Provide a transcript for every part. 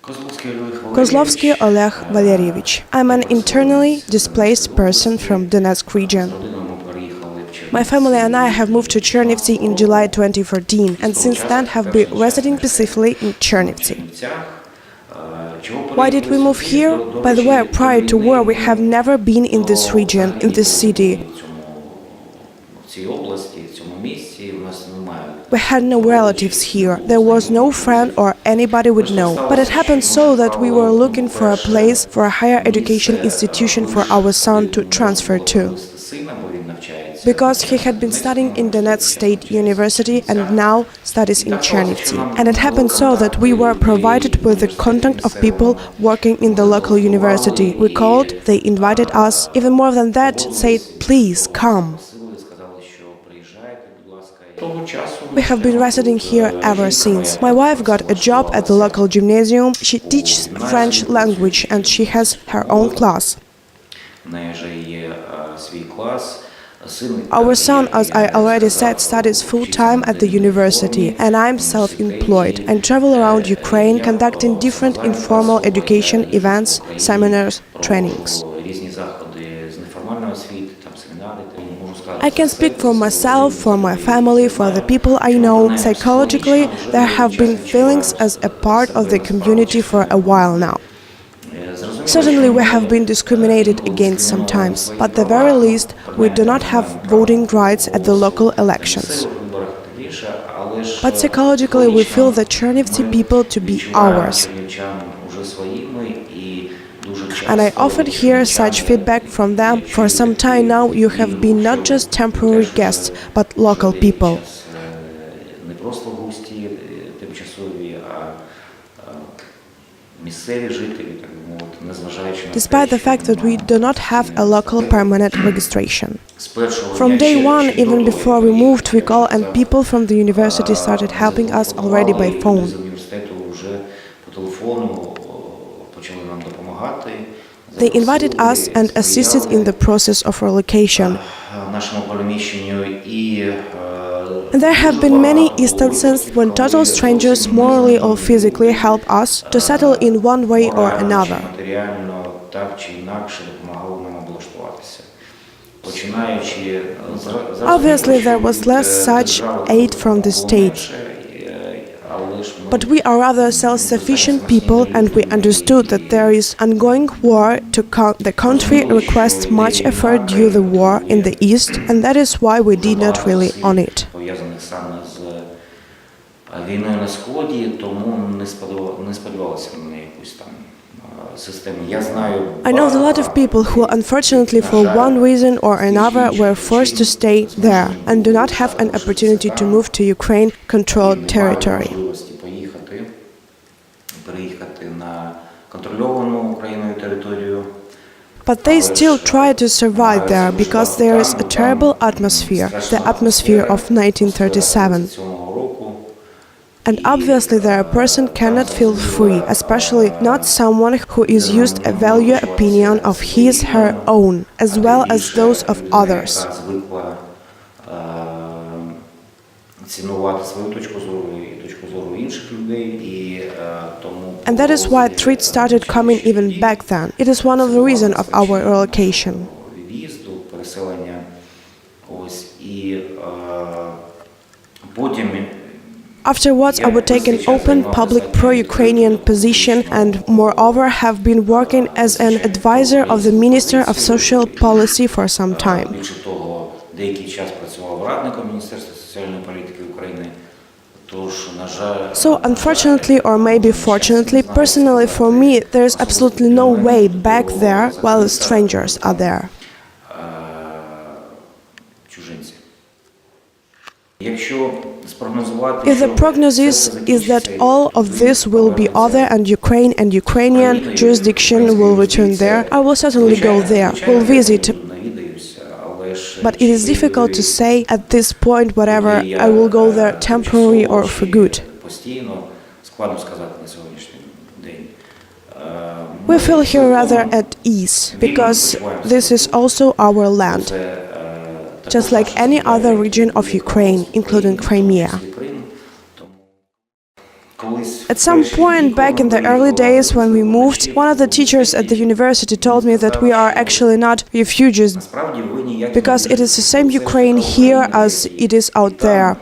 Kozlovsky Oleg Valeryevich. I'm an internally displaced person from Donetsk region. My family and I have moved to Chernivtsi in July 2014 and since then have been residing peacefully in Chernivtsi. Why did we move here? By the way, prior to war we have never been in this region, in this city. We had no relatives here, there was no friend or anybody would know. But it happened so that we were looking for a place, for a higher education institution for our son to transfer to. Because he had been studying in Donetsk State University and now studies in Chernivtsi. And it happened so that we were provided with the contact of people working in the local university. We called, they invited us, even more than that, said, please come. We have been residing here ever since. My wife got a job at the local gymnasium, she teaches French language and she has her own class. Our son, as I already said, studies full-time at the university and I'm self-employed and travel around Ukraine conducting different informal education events, seminars, trainings. I can speak for myself, for my family, for the people I know. Psychologically, there have been feelings as a part of the community for a while now. Certainly we have been discriminated against sometimes, but at the very least we do not have voting rights at the local elections. But psychologically we feel the Chernivtsi people to be ours. And I often hear such feedback from them. For some time now you have been not just temporary guests, but local people. Despite the fact that we do not have a local permanent registration. From day one, even before we moved, we called and people from the university started helping us already by phone. They invited us and assisted in the process of relocation. And there have been many instances when total strangers morally or physically help us to settle in one way or another. Obviously, there was less such aid from the state. But we are rather self-sufficient people and we understood that there is ongoing war the country requests much effort due to the war in the east and that is why we did not really on it. I know a lot of people who unfortunately for one reason or another were forced to stay there and do not have an opportunity to move to Ukraine-controlled territory. But they still try to survive there because there is a terrible atmosphere, the atmosphere of 1937. And obviously there a person cannot feel free, especially not someone who is used to value opinion of her own, as well as those of others. And that is why threats started coming even back then. It is one of the reasons of our relocation. Afterwards, I would take an open public pro-Ukrainian position and moreover have been working as an advisor of the Minister of Social Policy for some time. So, unfortunately or maybe fortunately, personally for me, there is absolutely no way back there while the strangers are there. If the prognosis is that all of this will be over and Ukraine and Ukrainian jurisdiction will return there, I will certainly go there, will visit. But it is difficult to say at this point whether I will go there temporarily or for good. We feel here rather at ease, because this is also our land, just like any other region of Ukraine, including Crimea. At some point back in the early days when we moved, one of the teachers at the university told me that we are actually not refugees, because it is the same Ukraine here as it is out there.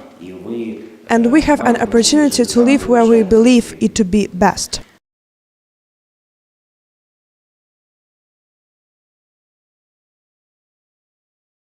And we have an opportunity to live where we believe it to be best.